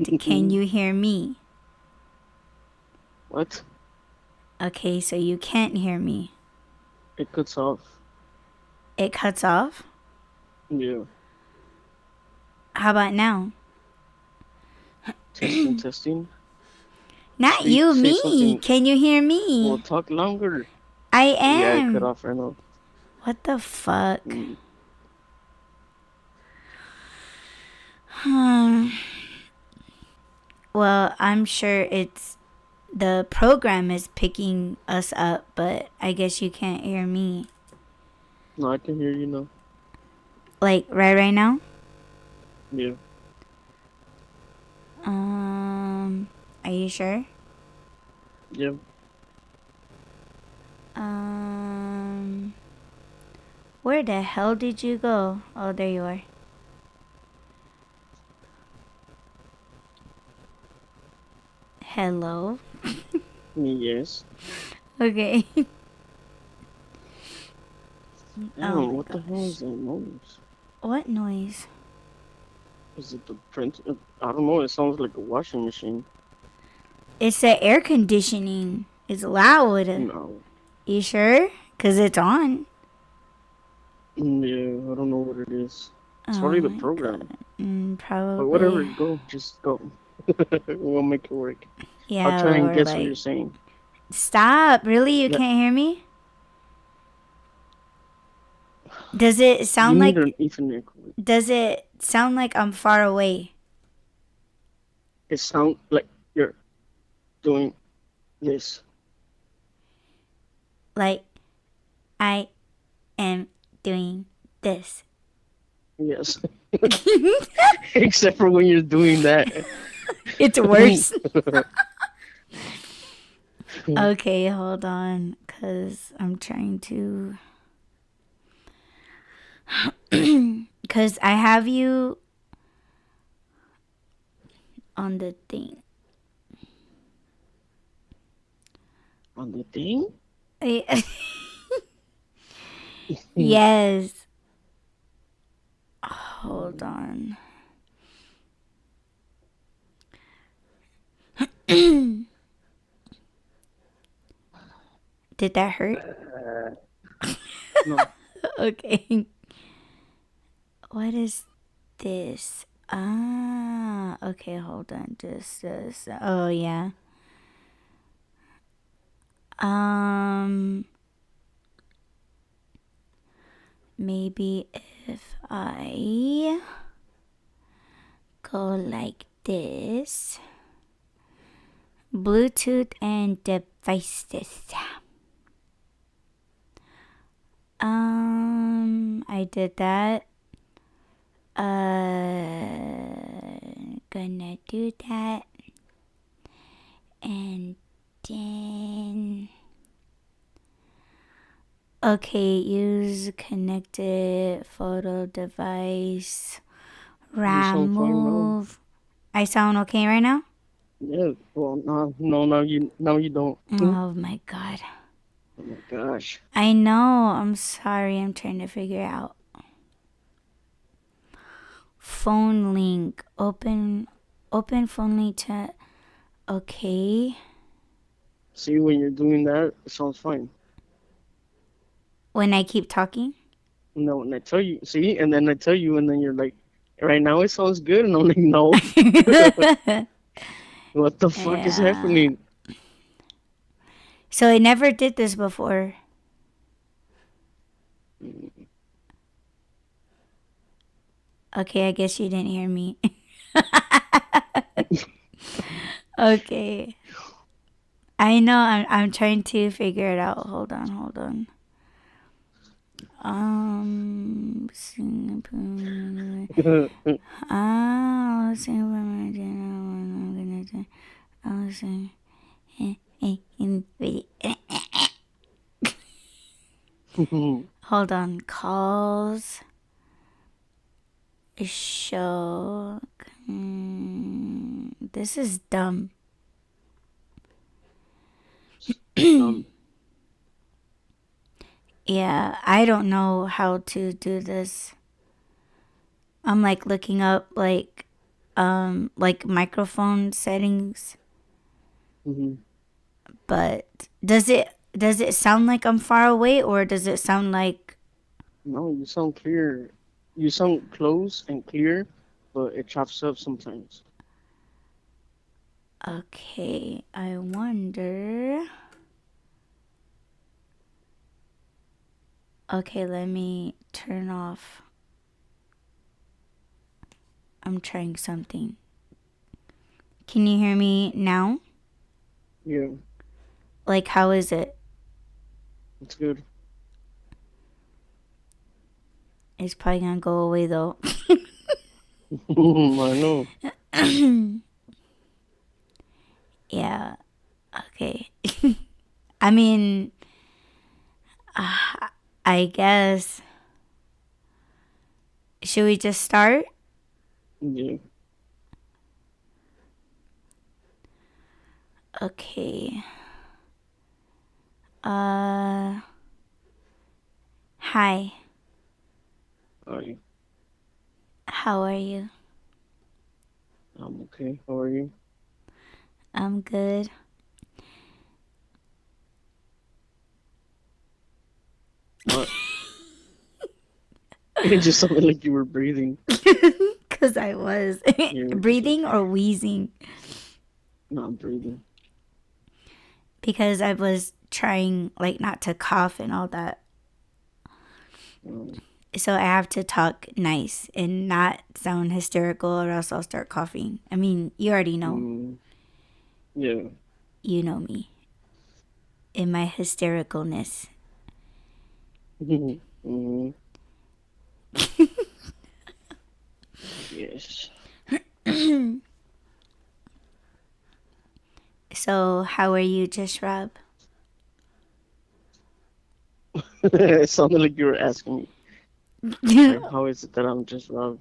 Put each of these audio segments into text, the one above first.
And can you hear me? What? Okay, so you can't hear me. It cuts off. It cuts off? Yeah. How about now? Testing, testing. Not Speak, you, say me. something. Can you hear Well, me? talk longer. I Yeah, it cut am. off right now. What the fuck? Mm. Hmm. Well, I'm sure it's the program is picking us up, but I guess you can't hear me. No, I can hear you now. Like right now? Yeah. Um, are you sure? Yeah. Um, where the hell did you go? Oh, there you are. Hello. Yes. Okay. Oh Damn, my what the hell gosh. is that noise? What noise? Is it the print? I don't know. It sounds like a washing machine. It's the air conditioning. It's loud. No. You sure? Cause it's on. Yeah, I don't know what it is. It's Oh probably the my god. program. But whatever, Probably. go. Just go. We'll make it work. I'll Yeah, try and or guess what you're like, saying. stop. Really? You Yeah. can't hear me? Does it You sound need like, an Ethernet cord. does it sound like I'm far away? It sounds like you're doing this. Like, I am doing this. Yes. Except for when you're doing that. It's worse. Okay, hold on. Cause I'm trying to. Cause I have you on the thing. On the thing? Yes. Hold on. Did that hurt? No. Okay. What is this? Ah, okay, hold on. Just this. Oh, yeah. Um, maybe if I go like this. Bluetooth and devices. I did that. Gonna do that. And then. Okay, use connected photo device. You RAM sound fine now. move. I sound okay right now? Yeah, well, no, no, now you don't. Oh my god. Oh my gosh. I know. I'm sorry. I'm trying to figure out. Phone link. Open phone link to. Okay. See, when you're doing that, it sounds fine. When I keep talking. No, when I tell you, see, and then I tell you, and then you're like, right now it sounds good, and I'm like, no, what the fuck is Yeah. happening? So I never did this before. Okay, I guess you didn't hear me. Okay. I know I'm trying to figure it out. Hold on. Singapore. Singapore. I'm gonna do. I'll sing. Hold on. Calls. Show. This is dumb. Dumb. Yeah, I don't know how to do this. I'm like looking up like like microphone settings, Hmm. but does it sound like I'm far away, or does it sound like No, you sound clear. You sound close and clear, but it chops up sometimes. okay, I wonder. Okay, let me turn off. I'm trying something. Can you hear me now? Yeah, Like, how is it? it's good. It's probably gonna go away though. I know. Yeah, okay. I mean, I guess. Should we just start? Yeah. Okay. Uh, Hi. Alright. How are you? I'm okay. How are you? I'm good. What? It just sounded like you were breathing. Cause I was You were just breathing like, or wheezing. not breathing. Because I was trying like not to cough and all that. Um, So I have to talk nice and not sound hysterical or else I'll start coughing. I mean, you already know. mm, yeah. You know me. In my hystericalness. Hmm. Yes. So how are you, just Rob? It sounded like you were asking me, like, how is it that I'm just Rob?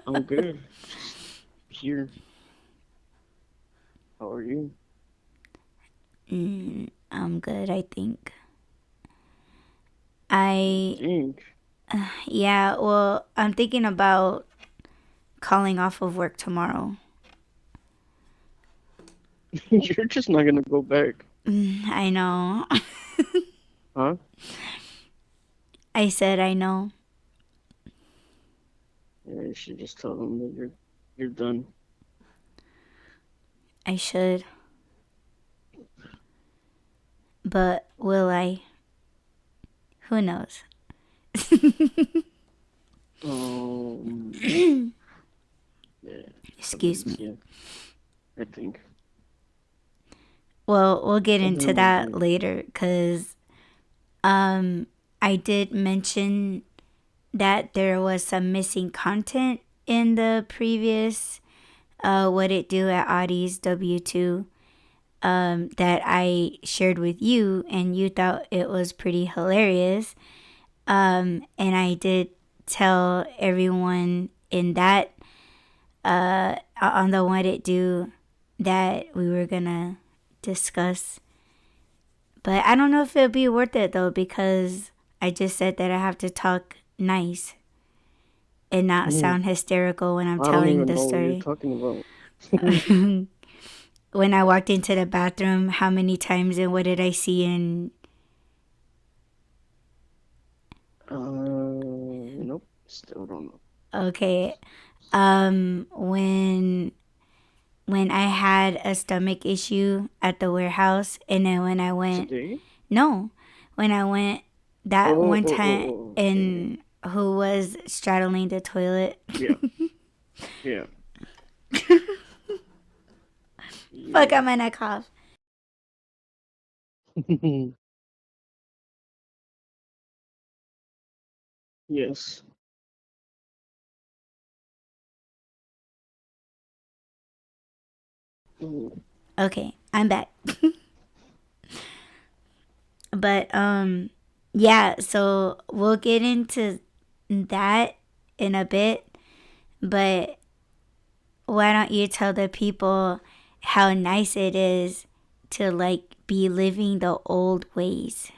I'm good. Just here. How are you? I'm good, I think. You I think? Yeah, well, I'm thinking about calling off of work tomorrow. You're just not gonna go back, I know. huh? I said I know. Yeah, you should just tell them that you're done. I should. But will I? Who knows? Um, yeah, probably Excuse is, me. yeah, I think. Well, we'll get Something into about that that. later because um, I did mention that there was some missing content in the previous What It Do at Audie's W2 that I shared with you, and you thought it was pretty hilarious. And I did tell everyone in that on the What It Do that we were gonna discuss. But I don't know if it'll be worth it though because I just said that I have to talk nice and not Mhm. sound hysterical when I'm I don't telling even the know what you're story. talking about. When I walked into the bathroom, how many times and what did I see? And Nope, still don't know. okay, when I had a stomach issue at the warehouse, and then when I went, Today? no, when I went that Oh, one oh, oh, time, oh, okay. and who was straddling the toilet. Yeah, yeah, Fuck, yeah. I'm gonna cough. Yes. Mm. Okay, I'm back. But yeah, so we'll get into that in a bit, but why don't you tell the people how nice it is to be living the old ways?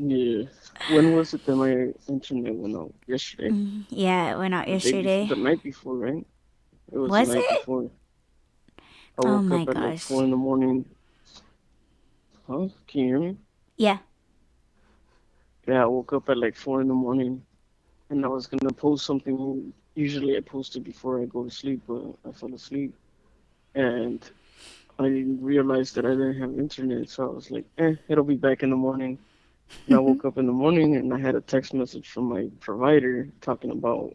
Yeah. When was it that my internet went out? Yesterday. Yeah, it went out The day before, yesterday. the night before, right? It was the Was night it? before. I Oh woke my up at like gosh. 4 in the morning. Huh? Can you hear me? Yeah. Yeah, I woke up at like 4 in the morning and I was gonna post something. Usually I post it before I go to sleep, but I fell asleep and I realized that I didn't have internet, so I was like, it'll be back in the morning. And I woke up in the morning and I had a text message from my provider talking about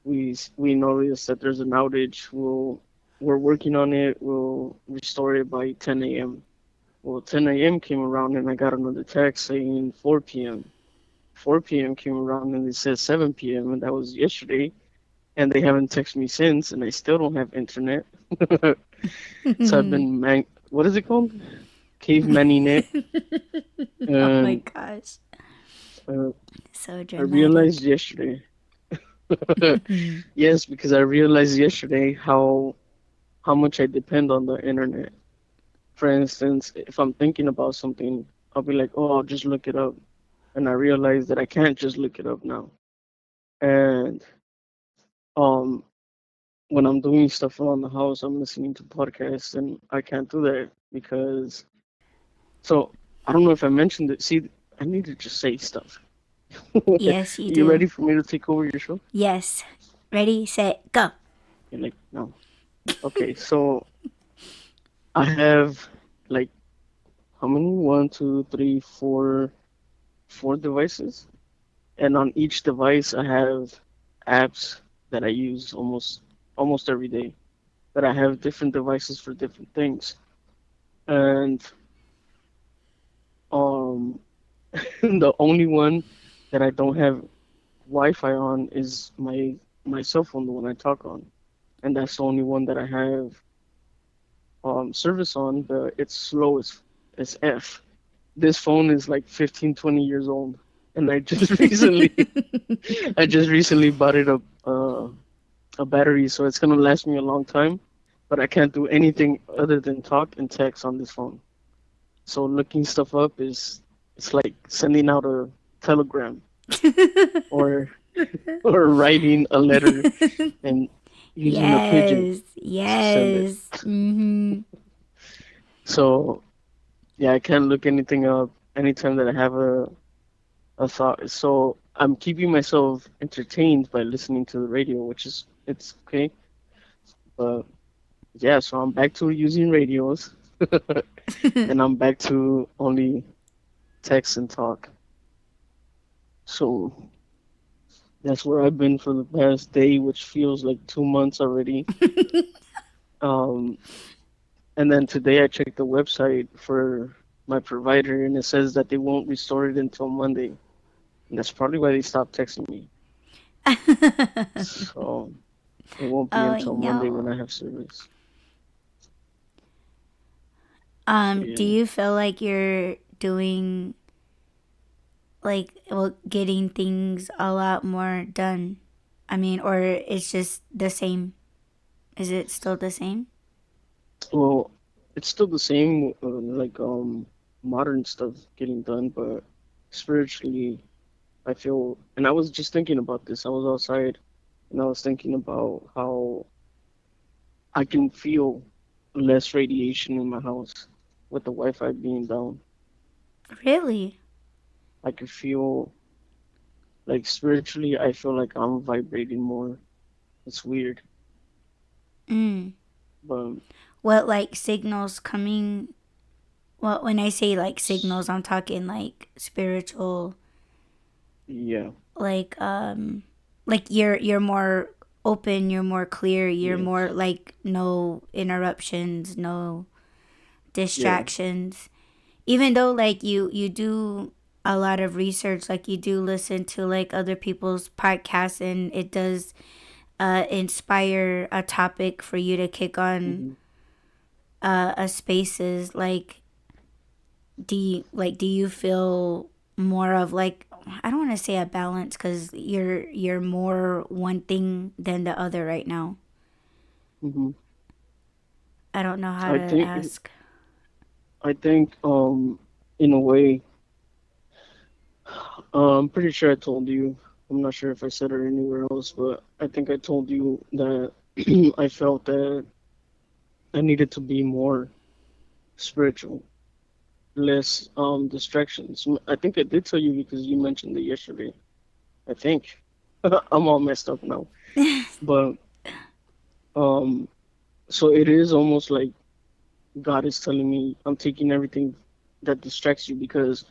we noticed that there's an outage. We're working on it. We'll restore it by 10 a.m. Well, 10 a.m. came around and I got another text saying 4 p.m. 4 p.m. came around and it says 7 p.m. and that was yesterday. And they haven't texted me since, and I still don't have internet. So I've Oh been what is it called? Cavemaning it. my And gosh. uh, So I realized dramatic. yesterday. Yes, because I realized yesterday how much I depend on the internet. For instance, if I'm thinking about something, I'll be like, oh, I'll just look it up. And I realize that I can't just look it up now. And um, when I'm doing stuff around the house, I'm listening to podcasts, and I can't do that because. So I don't know if I mentioned it. See, I need to just say stuff. Yes, you You do. ready for me to take over your show? Yes. Ready, set, go. You're like, no. Okay, so I have like how many? One, two, three, four devices. And on each device I have apps that I use almost every day. But I have different devices for different things. And um the only one that I don't have Wi-Fi on is my cell phone, the one I talk on. And that's the only one that I have service on, but it's slow as F. This phone is like 15, 20 years old. And I just recently bought it a battery, so it's gonna last me a long time. But I can't do anything other than talk and text on this phone. So looking stuff up is it's like sending out a telegram or or writing a letter and using a pigeon Yes. to send it. Yes. Mm-hmm. So yeah, I can't look anything up anytime that I have a thought. So I'm keeping myself entertained by listening to the radio, which is it's okay. But yeah, so I'm back to using radios and I'm back to only text and talk. So that's where I've been for the past day, which feels like 2 months already. Um, and then today I checked the website for my provider, and it says that they won't restore it until Monday. And that's probably why they stopped texting me. So it won't be Oh until Monday when no. I have service. So Do yeah. you feel like you're doing like well getting things a lot more done? I mean, or it's just the same? Is it still the same? Well, it's still the same, like modern stuff getting done, but spiritually, I feel, and I was just thinking about this. I was outside, and I was thinking about how I can feel less radiation in my house with the Wi-Fi being down. Really? I can feel like spiritually, I feel like I'm vibrating more. It's weird, Mm. but What like signals coming? Well, when I say like s- signals, I'm talking like spiritual, yeah, like like you're more open, you're more clear, you're more yes, like no interruptions, no yeah, distractions. Even though like you do a lot of research, like you do listen to like other people's podcasts and it does inspire a topic for you to kick on hmm a spaces like do you feel more of like I don't want to say a balance because you're more one thing than the other right now. hmm I don't know how I to think ask. I think in a way I'm pretty sure I told you. I'm not sure if I said it anywhere else, but I think I told you that I felt that I needed to be more spiritual, less distractions. I think I did tell you because you mentioned it yesterday. I think I'm all messed up now, but um, so it is almost like God is telling me I'm taking everything that distracts you because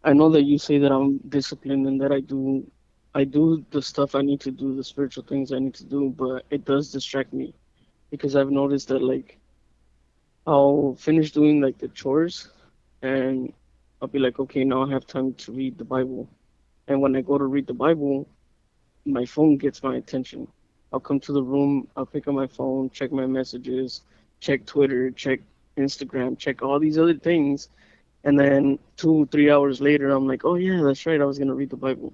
I know that you say that I'm disciplined and that I do the stuff I need to do, the spiritual things I need to do, but it does distract me because I've noticed that like I'll finish doing like the chores and I'll be like, okay, now I have time to read the Bible. And when I go to read the Bible, my phone gets my attention. I'll come to the room, I'll pick up my phone, check my messages, check Twitter, check Instagram, check all these other things. And then 2, 3 hours later, I'm like, oh yeah, that's right, I was gonna read the Bible.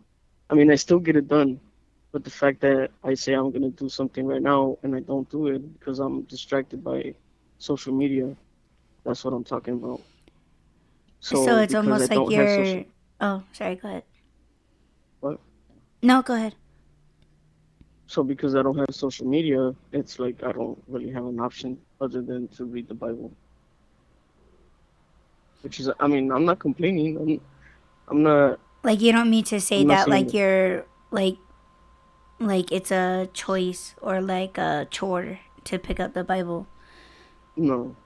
I mean, I still get it done, but the fact that I say I'm gonna do something right now and I don't do it because I'm distracted by social media, that's what I'm talking about. So So it's because I almost like don't have social, you're. Oh, sorry. Go ahead. what? No, go ahead. So because I don't have social media, it's like I don't really have an option other than to read the Bible, which is, I mean, I'm not complaining. I'm not, Like you don't mean to say I'm not that saying like that, you're like it's a choice or like a chore to pick up the Bible. no.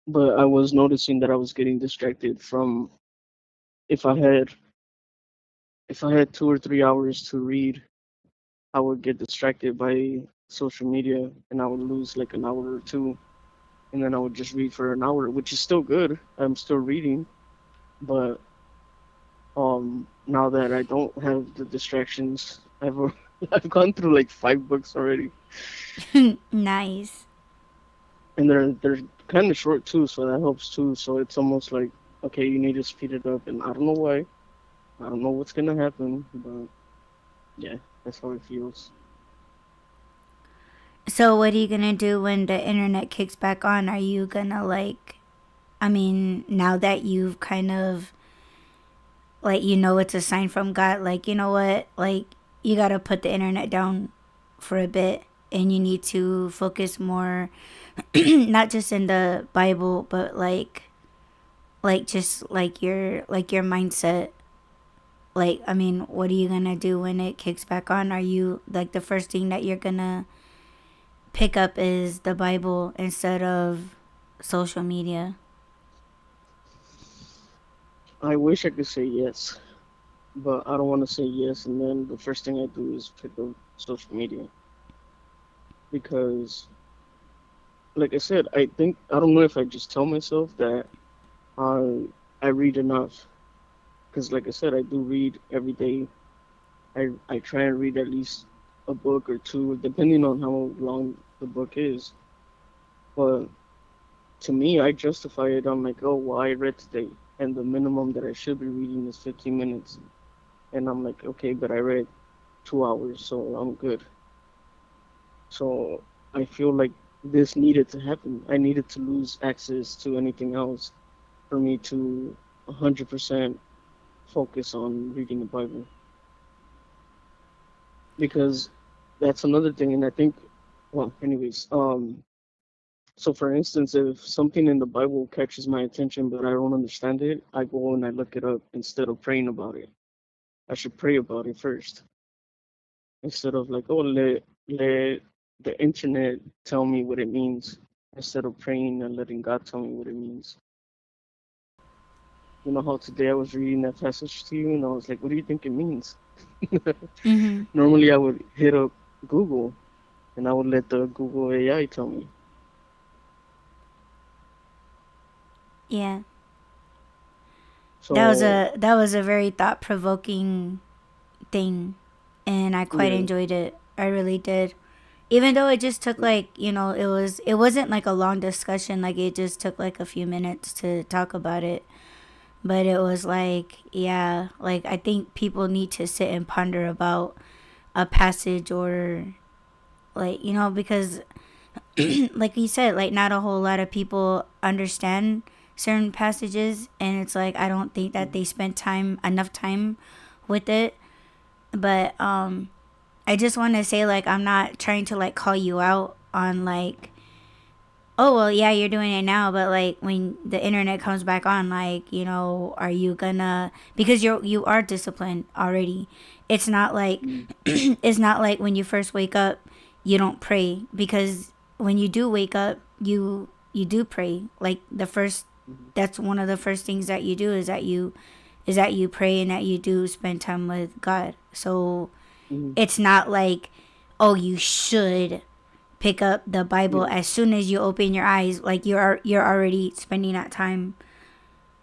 But I was noticing that I was getting distracted from if I had if I had 2 or 3 hours to read, I would get distracted by social media and I would lose like an hour or two, and then I would just read for an hour, which is still good. I'm still reading, but now that I don't have the distractions, I've gone through like 5 books already, Nice. and they're kind of short too, so that helps too. So it's almost like okay, you need to speed it up, and I don't know why. I don't know what's gonna happen, but yeah, that's how it feels. So what are you gonna do when the internet kicks back on? Are you gonna like? I mean, now that you've kind of like it's a sign from God. Like you know what? Like you gotta put the internet down for a bit, and you need to focus more, not just in the Bible, but like just like your mindset. Like I mean, what are you gonna do when it kicks back on? Are you like the first thing that you're gonna pick up is the Bible instead of social media? I wish I could say yes, but I don't want to say yes, and then the first thing I do is pick up social media because, like I said, I think I don't know if I just tell myself that I I read enough because, like I said, I do read every day. I try and read at least a book or two, depending on how long the book is. But to me, I justify it. I'm like, oh, well, I read today, and the minimum that I should be reading is 15 minutes. And I'm like, okay, but I read 2 hours, so I'm good. So I feel like this needed to happen. I needed to lose access to anything else for me to 100% focus on reading the Bible. Because that's another thing. And I think, well, anyways, so for instance, if something in the Bible catches my attention but I don't understand it, I go and I look it up instead of praying about it. I should pray about it first instead of like, oh, let the internet tell me what it means instead of praying and letting God tell me what it means. You know how today I was reading that passage to you and I was like, what do you think it means? Mm-hmm. Normally I would hit up Google and I would let the Google AI tell me. Yeah. So That was a very thought provoking thing, and I quite yeah, enjoyed it. I really did. Even though it just took like it wasn't like a long discussion. Like it just took like a few minutes to talk about it. But it was like yeah, like I think people need to sit and ponder about a passage or like because like you said, like not a whole lot of people understand certain passages, and it's like I don't think that they Mhm. spent time enough time with it. But I just want to say, like, I'm not trying to like call you out on like, oh well, yeah, you're doing it now, but like when the internet comes back on, like, are you gonna, because you are disciplined already. It's not like Mhm. it's not like when you first wake up you don't pray, because when you do wake up you do pray. Like the first, Mhm. that's one of the first things that you do is that you pray and that you do spend time with God. So Mhm. it's not like, oh, you should pick up the Bible Yeah. as soon as you open your eyes. Like you're already spending that time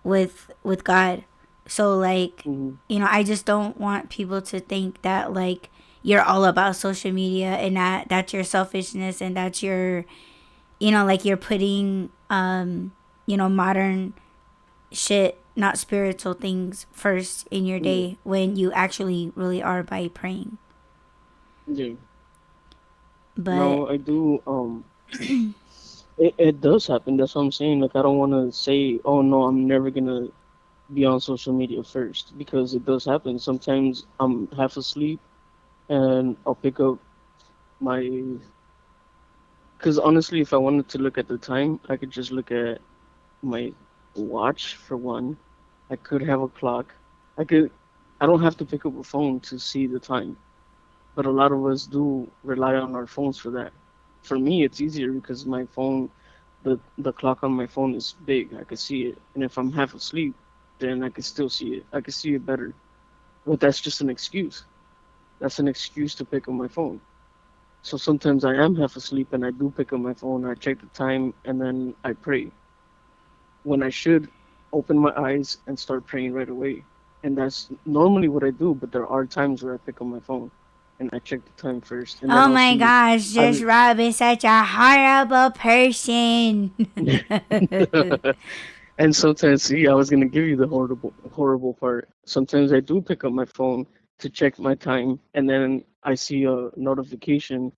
with God. So like, Mhm. I just don't want people to think that like you're all about social media and that that's your selfishness and that's your, like you're putting modern shit, not spiritual things first in your Yeah. day when you actually really are by praying. Yeah. But No, I do. It does happen. That's what I'm saying. Like, I don't want to say, oh no, I'm never gonna be on social media first, because it does happen. Sometimes I'm half asleep and I'll pick up my. Because honestly, if I wanted to look at the time, I could just look at my watch for one. I could have a clock. I could. I don't have to pick up a phone to see the time, but a lot of us do rely on our phones for that. For me, it's easier because my phone, the clock on my phone is big. I could see it, and if I'm half asleep, then I could still see it. I could see it better. But that's just an excuse. That's an excuse to pick up my phone. So sometimes I am half asleep and I do pick up my phone. I check the time and then I pray when I should open my eyes and start praying right away. And that's normally what I do. But there are times where I pick up my phone and I check the time first, and then oh I'll my see. gosh, I just Rob is such a horrible person. And sometimes, see, I was gonna give you the horrible part. Sometimes I do pick up my phone to check my time, and then I see a notification,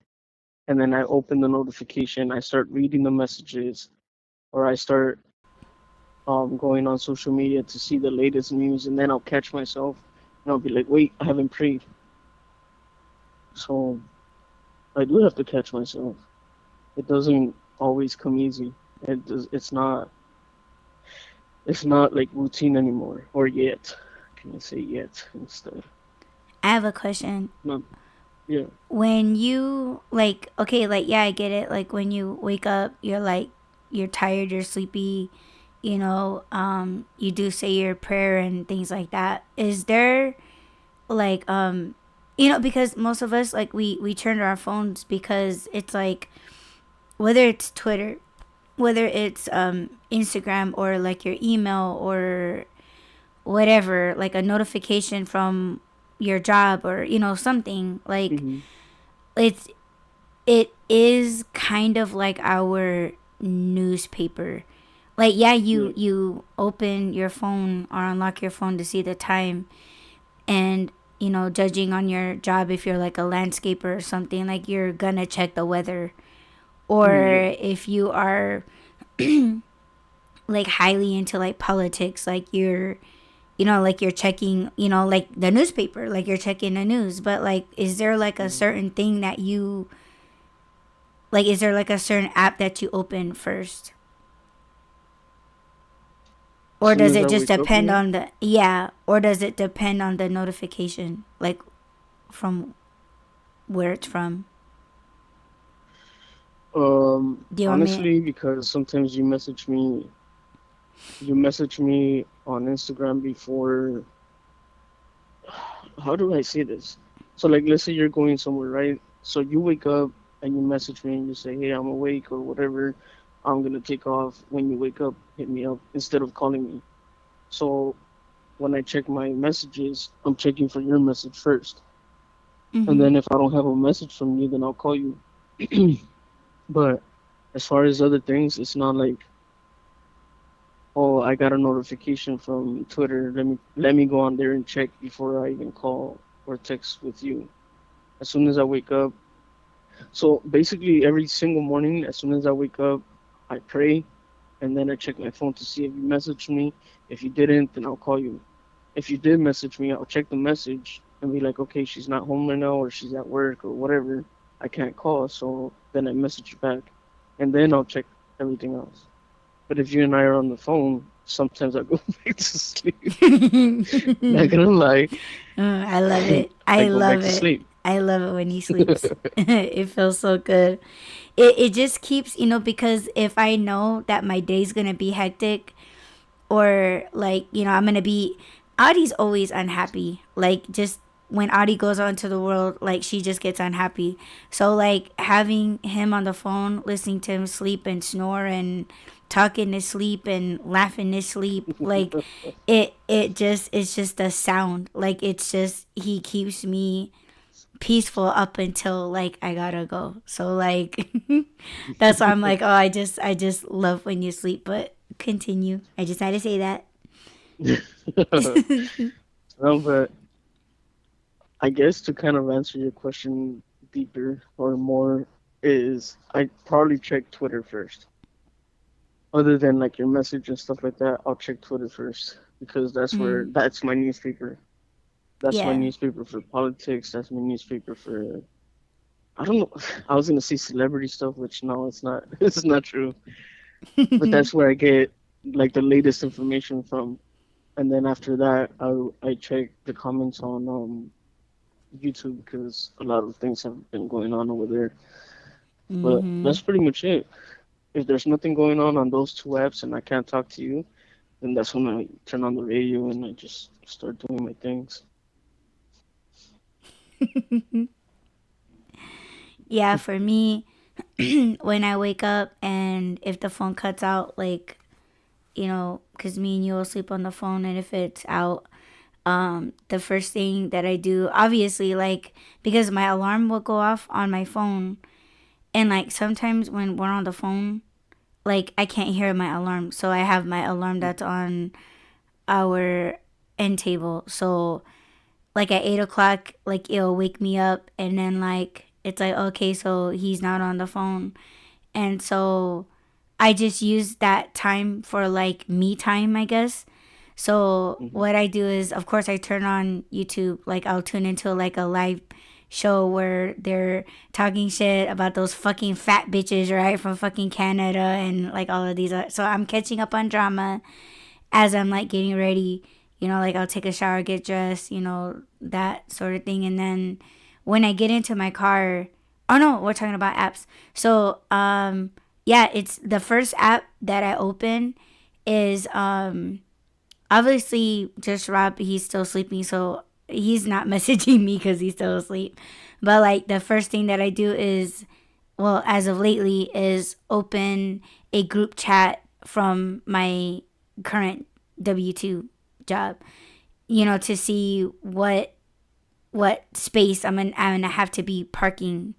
and then I open the notification. I start reading the messages, or I start going on social media to see the latest news, and then I'll catch myself, and I'll be like, wait, I haven't prayed. So I do have to catch myself. It doesn't always come easy. It's not. It's not like routine anymore, or yet. Can I say yet instead? I have a question. Not, yeah. When you like, okay, like, yeah, I get it. Like when you wake up, you're like, you're tired, you're sleepy, you do say your prayer and things like that. Is there like, because most of us, like, we turn to our phones because it's like, whether it's Twitter, whether it's Instagram, or like your email, or whatever, like a notification from your job, or something like, Hmm. it's it is kind of like our newspaper. Like, yeah, you Yeah. you open your phone or unlock your phone to see the time, and judging on your job, if you're like a landscaper or something, like you're gonna check the weather. Or Hmm. Yeah. if you are like highly into like politics, like you're, like you're checking, like the newspaper, like you're checking the news. But like, is there like a Hmm. certain thing that you like, is there like a certain app that you open first? As Or soon does as it I just wake up, you depend mean? on the, yeah, or does it depend on the notification, like from where it's from? Do you want me? Honestly, because sometimes you message me on Instagram before. How do I say this? So, like, let's say you're going somewhere, right? So you wake up and you message me and you say, "Hey, I'm awake," or whatever. I'm gonna take off. When you wake up, hit me up instead of calling me. So when I check my messages, I'm checking for your message first. And Mm-hmm. then if I don't have a message from you, then I'll call you. But as far as other things, it's not like, oh, I got a notification from Twitter. Let me go on there and check before I even call or text with you. As soon as I wake up. So basically every single morning, as soon as I wake up, I pray. and then I check my phone to see if you messaged me. If you didn't, then I'll call you. If you did message me, I'll check the message and be like, okay, she's not home right now, or she's at work, or whatever. I can't call, so then I message you back, and then I'll check everything else. But if you and I are on the phone, sometimes I go back to sleep. Not gonna lie, I love it. I I go back love to it. sleep. I love it when he sleeps. It feels so good. It just keeps, because if I know that my day's going to be hectic, or like, I'm going to be, Audie's always unhappy. Like, just when Audie goes out into the world, like, she just gets unhappy. So, like, having him on the phone, listening to him sleep and snore and talking to sleep and laughing to sleep, like, it's just a sound. Like, it's just, he keeps me peaceful up until like I gotta go. So like that's why I'm like, oh, I just love when you sleep. But continue. I just had to say that. No, but I guess to kind of answer your question deeper or more is I probably check Twitter first. Other than like your message and stuff like that, I'll check Twitter first because Mm, that's my newspaper. That's my yeah. newspaper for politics. That's my newspaper for I don't know. I was gonna say celebrity stuff, which no, it's not. It's not true. But that's where I get like the latest information from. And then after that, I check the comments on YouTube because a lot of things have been going on over there. But Mm-hmm. that's pretty much it. If there's nothing going on those two apps and I can't talk to you, then that's when I turn on the radio and I just start doing my things. Yeah, for me, when I wake up and if the phone cuts out, like, because me and you will sleep on the phone, and if it's out, the first thing that I do, obviously, like, because my alarm will go off on my phone, and like sometimes when we're on the phone, like I can't hear my alarm. So I have my alarm that's on our end table. So like at 8 o'clock, like it'll wake me up, and then like it's like, okay, so he's not on the phone. And so I just use that time for like me time, I guess. So Hmm. what I do is, of course, I turn on YouTube. Like I'll tune into like a live show where they're talking shit about those fucking fat bitches, right, from fucking Canada and like all of these. So I'm catching up on drama as I'm like getting ready. Like I'll take a shower, get dressed, that sort of thing. And then when I get into my car, oh no, we're talking about apps. So yeah, it's the first app that I open is obviously just Rob. He's still sleeping, so he's not messaging me because he's still asleep. But like the first thing that I do is, well, as of lately, is open a group chat from my current W-2 job, to see what space I'm gonna have to be parking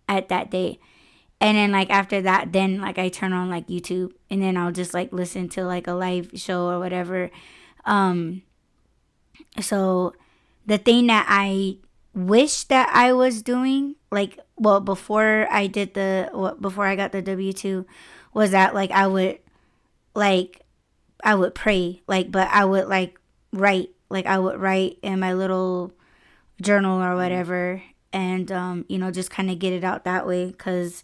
at that day. And then like after that, then like I turn on like YouTube, and then I'll just like listen to like a live show or whatever. Um so the thing that I wish that I was doing, like, well, before I got the W-2, was that like I would pray, like, but I would write in my little journal or Hmm. whatever, and just kind of get it out that way, because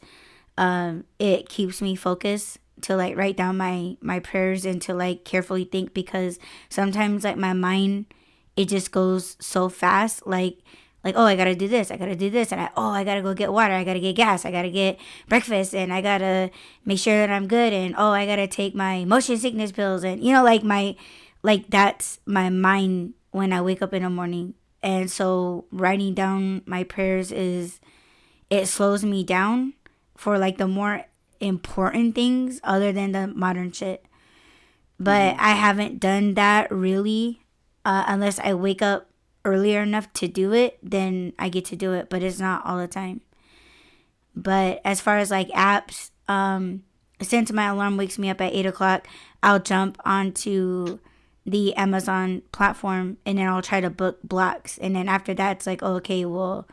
it keeps me focused to like write down my prayers and to like carefully think, because sometimes like my mind, it just goes so fast, like, oh, I gotta do this, I gotta do this, and I gotta go get water, I gotta get gas, I gotta get breakfast, and I gotta make sure that I'm good, and oh, I gotta take my motion sickness pills, and like that's my mind when I wake up in the morning. And so writing down my prayers, it slows me down for like the more important things other than the modern shit. But Hmm. I haven't done that really, unless I wake up earlier enough to do it, then I get to do it. But it's not all the time. But as far as like apps, since my alarm wakes me up at 8 o'clock, I'll jump onto the Amazon platform, and then I'll try to book blocks. And then after that, it's like, oh, okay, well,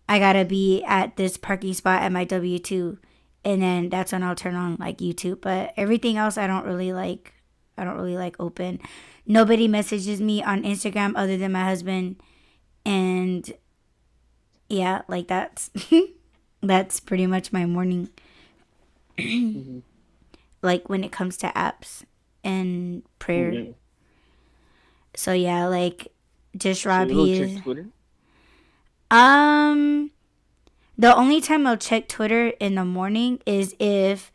I gotta be at this parking spot at my W-2. and then that's when I'll turn on like YouTube. But everything else, I don't really like open. Nobody messages me on Instagram other than my husband, and yeah, like that's that's pretty much my morning. Hmm. Like when it comes to apps and prayer. Yeah. So yeah, like just So Rob, you don't check he Twitter? um the only time I'll check Twitter in the morning is if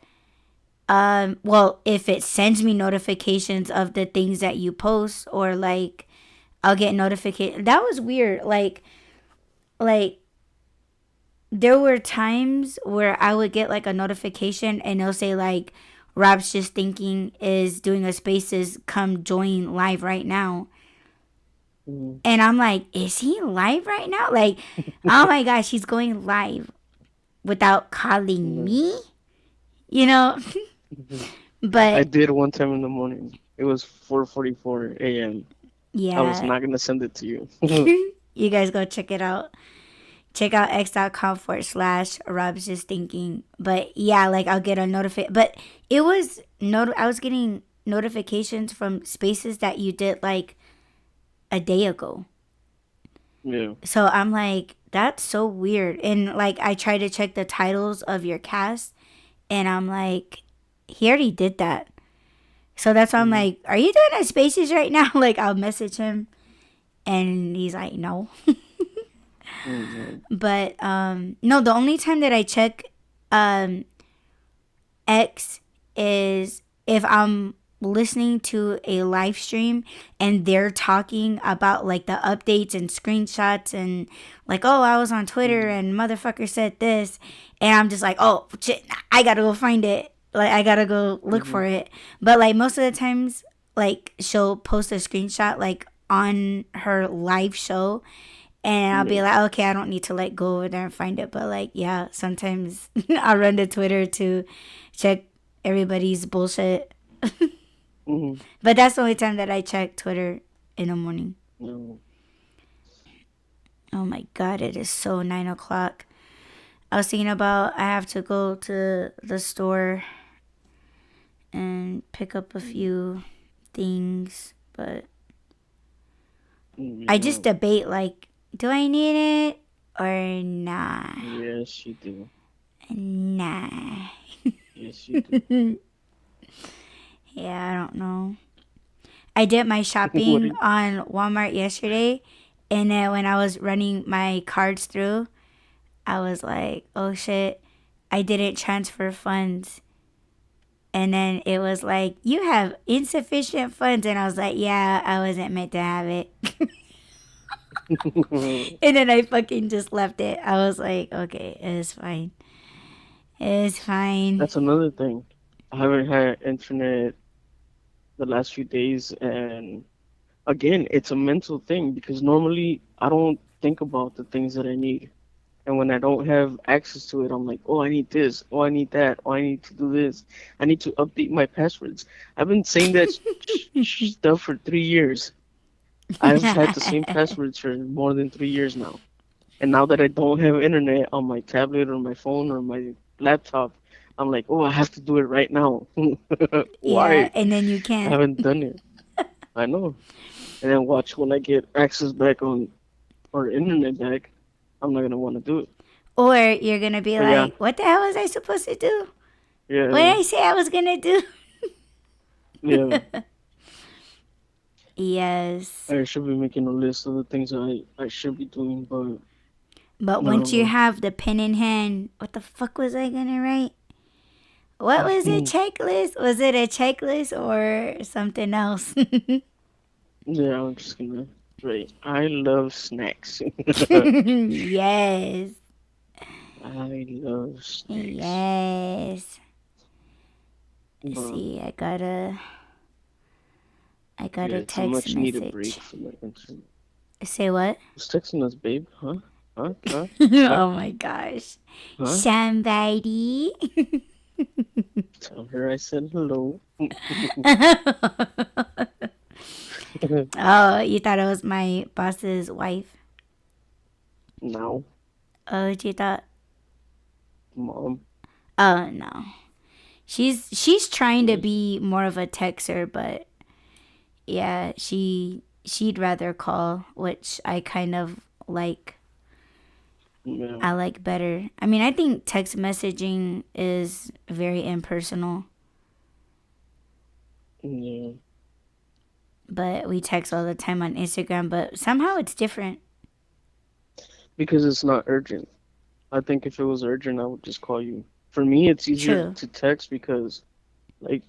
well, if it sends me notifications of the things that you post, or like I'll get notification. That was weird. Like there were times where I would get like a notification and it'll say like Rob's just thinking is doing a spaces, come join live right now. Hmm. And I'm like, is he live right now? Like, oh my gosh, he's going live without calling No. me, you know? Mhm. I But did one time in the morning. It was 4:44 a.m. I was yeah, not gonna send it to you. you guys go check it out. Check out x.com// Rob's just thinking. But yeah, like I'll get a notification. But it was I was getting notifications from spaces that you did like a day ago. Yeah. So I'm like, that's so weird. And like I try to check the titles of your cast, and I'm like, he already did that. So that's why I'm Hmm. like, are you doing a spaces right now? Like I'll message him, and he's like, no. Hmm. But no, the only time that I check um X is if I'm listening to a live stream and they're talking about like the updates and screenshots and like, oh, I was on Twitter Hmm. and motherfucker said this, and I'm just like, oh shit, I gotta go find it, like I gotta go look Hmm. for it. But like most of the times, like she'll post a screenshot like on her live show, and I'll be Yeah. like, okay, I don't need to like go over there and find it. But like, yeah, sometimes I'll run to Twitter to check everybody's bullshit. Hmm. But that's the only time that I check Twitter in the morning. No. Oh my god, it is so 9 o'clock. I was thinking about I have to go to the store and pick up a few things, but I just Yeah. debate like, do I need it or nah? Yes, you do. Nah. Yes, you do. Yeah, I don't know. I did my What do shopping you? on Walmart yesterday, and then when I was running my cards through, I was like, oh shit, I didn't transfer funds. And then it was like, you have insufficient funds. And I was like, yeah, I wasn't meant to have it. And then I fucking just left it. I was like, okay, it's fine. It's fine. That's another thing. I haven't had internet the last few days, and again, it's a mental thing because normally I don't think about the things that I need. And when I don't have access to it, I'm like, oh, I need this. Oh, I need that. Oh, I need to do this. I need to update my passwords. I've been saying that stuff for 3 years. I've had the same passwords for more than 3 years now. And now that I don't have internet on my tablet or my phone or my laptop, I'm like, oh, I have to do it right now. Yeah, Why? and then you I can't. haven't done it. I know. And then watch when I get access back on or internet back, I'm not gonna want to do it. Or you're going to be But yeah, like, what the hell was I supposed to do? What yeah, did I say I was going to do? yeah. Yes. I should be making a list of the things I should be doing, but But I don't once you know. have the pen in hand, what the fuck was I going to write? What was a checklist? Was it a checklist or something else? Yeah, I'm just gonna. Right. I love snacks. Yes. I love snacks. Yes. But See, I got yeah, a it's a text much needed message. break from the internet. Say what? Who's texting us, babe? Huh? Huh? Huh? Huh? Oh my gosh. Huh? Somebody. Tell her I said hello. Oh, you thought it was my boss's wife? Now, Oh, you thought? mom. Oh no. She's trying to Yes. be more of a texter, but yeah, she'd rather call, which I kind of like. Yeah. I like better. I mean, I think text messaging is very impersonal, Yeah. but we text all the time on Instagram, but somehow it's different. Because it's not urgent. I think if it was urgent, I would just call you. For me, it's easier True. to text because, like,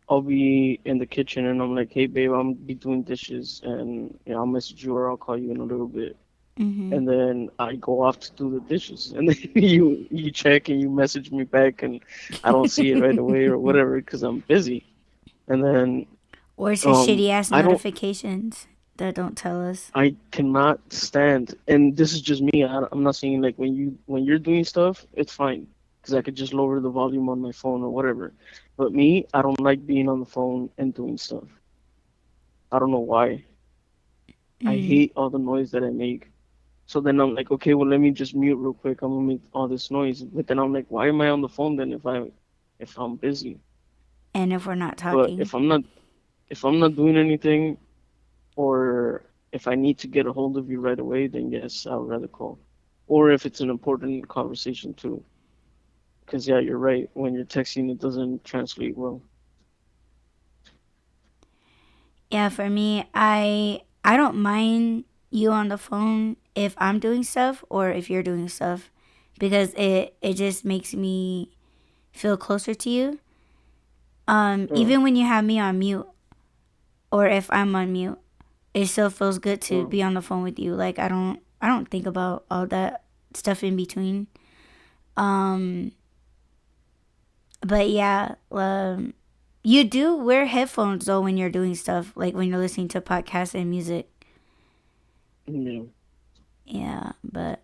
I'll be in the kitchen and I'm like, "Hey, babe, I'm be doing dishes," and I'll message you or I'll call you in a little bit, Mhm. and then I go off to do the dishes, and then you check and you message me back, and I don't see it right away or whatever because I'm busy, and then Or it's just shitty ass I don't. notifications that don't tell us. I cannot stand, and this is just me. I'm not saying like when you're doing stuff, it's fine because I could just lower the volume on my phone or whatever. But me, I don't like being on the phone and doing stuff. I don't know why. I Mm. hate all the noise that I make. So then I'm like, okay, well let me just mute real quick. I'm gonna make all this noise. But then I'm like, why am I on the phone then if I'm busy? And if we're not But talking. if I'm not doing anything or if I need to get a hold of you right away, then yes, I would rather call. Or if it's an important conversation too. Because yeah, you're right. When you're texting, it doesn't translate well. Yeah, for me, I don't mind you on the phone if I'm doing stuff or if you're doing stuff because it just makes me feel closer to you. Oh, Even when you have me on mute or if I'm on mute, it still feels good to oh, be on the phone with you. Like I don't think about all that stuff in between. Um, but yeah, you do wear headphones though when you're doing stuff, like when you're listening to podcasts and music. yeah. Yeah, but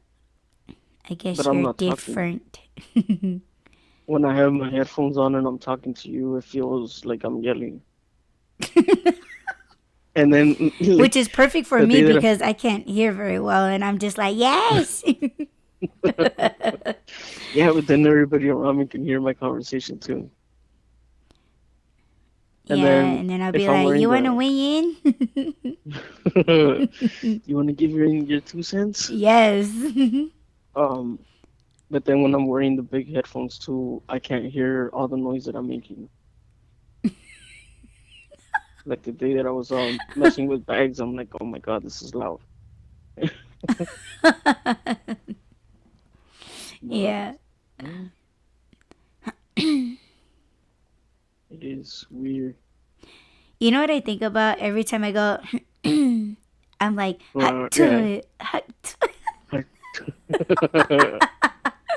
I But guess I'm you're not talking. different. When I have my headphones on and I'm talking to you, it feels like I'm yelling. And then Which like is perfect for the me day that because I can't hear very well and I'm just like, yes. yeah, but then everybody around me can hear my conversation too. And Yeah, then and then I'll be if I'm like, wearing you want to the weigh in? you want to give your 2 cents? Yes. Um, but then when I'm wearing the big headphones too, I can't hear all the noise that I'm making. Like the day that I was messing with bags, I'm like, oh my God, this is loud. But Yeah. mm, it is weird. You know what I think about every time I go, I'm like, hot to Yeah. it, hot to it.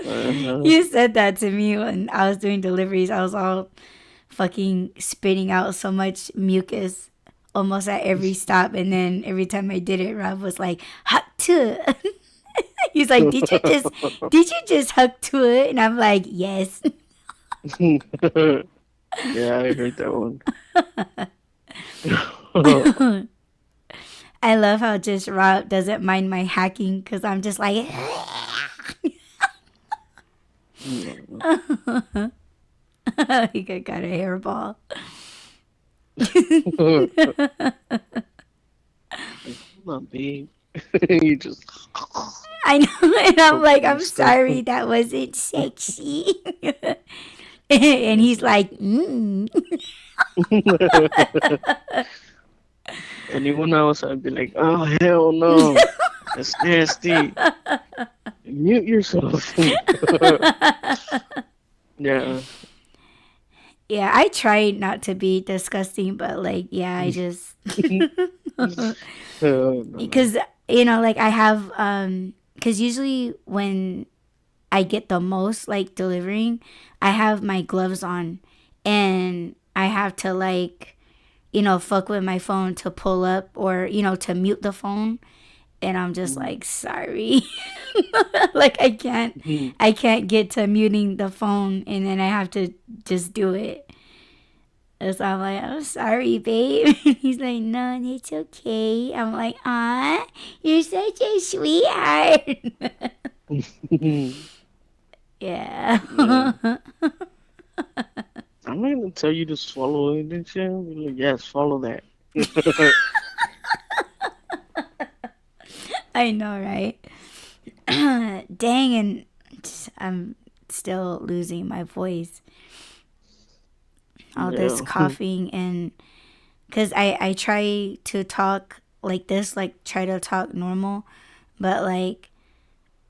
Uh-huh. You said that to me when I was doing deliveries. I was all fucking spitting out so much mucus almost at every stop. And then every time I did it, Rob was like, hot to it. He's like, did you just hug to it? And I'm like, yes. Yeah, I heard that one. I love how just Rob doesn't mind my hacking because I'm just like, No. he got a hairball. Like, hold on, babe. You just I know, and I'm like, poking I'm stuff. sorry, that wasn't sexy. And he's like, Anyone else, I'd be like, oh, hell no. That's nasty. Mute yourself. Yeah. yeah, I try not to be disgusting, but like, yeah, I just Oh, no. because like I have because usually when I get the most like delivering, I have my gloves on, and I have to like fuck with my phone to pull up or to mute the phone, and I'm just Mm. like sorry. Like I can't get to muting the phone, and then I have to just do it. And so I'm like, I'm sorry, babe. He's like, no, it's okay. I'm like, ah, you're such a sweetheart. Yeah. Yeah. I'm not gonna tell you to swallow it and shit. I'll be like, yeah, swallow that. I know, right? Dang, and I'm still losing my voice. All this Yeah. coughing, and because I try to talk like this, like try to talk normal, but like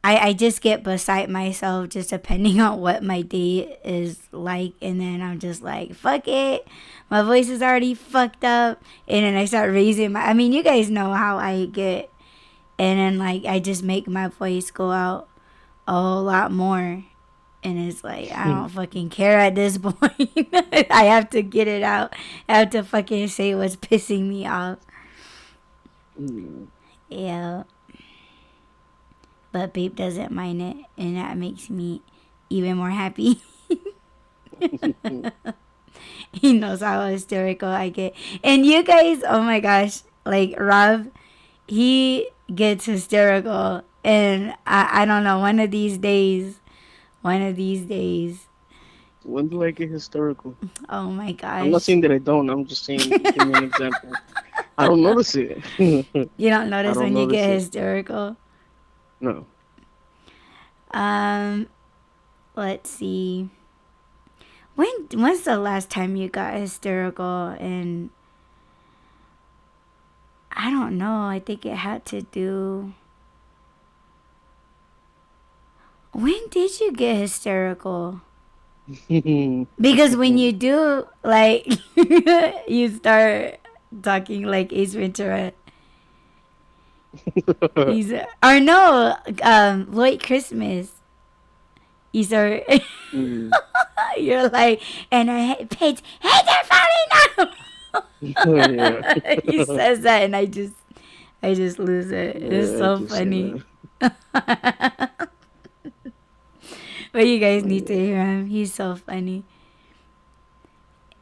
I just get beside myself just depending on what my day is like. And then I'm just like, fuck it. My voice is already fucked up. And then I start raising my, I mean, you guys know how I get. And then like I just make my voice go out a whole lot more. And it's like, I don't fucking care at this point. I have to get it out. I have to fucking say what's pissing me off. Mm. Yeah. But Babe doesn't mind it. And that makes me even more happy. He knows how hysterical I get. And you guys, oh my gosh, like Rob, he gets hysterical. And I don't know, one of these days, When do I get hysterical? oh my I'm not gosh. saying that I don't. I'm just saying, give me an example. I don't notice it. You don't I notice don't when you notice get it. hysterical? No. Um, let's see. When's the last time you got hysterical? And I don't know. I think it had to do. When did you get hysterical? Because when you do, like, you start talking like Ace Ventura. He's or no, Lloyd Christmas. You start. Mm. You're like, and I Paige, hey, they're falling Yeah. down. He says that, and I just lose it. It's Yeah, I so do say funny. that. But you guys need to Yeah. hear him. He's so funny.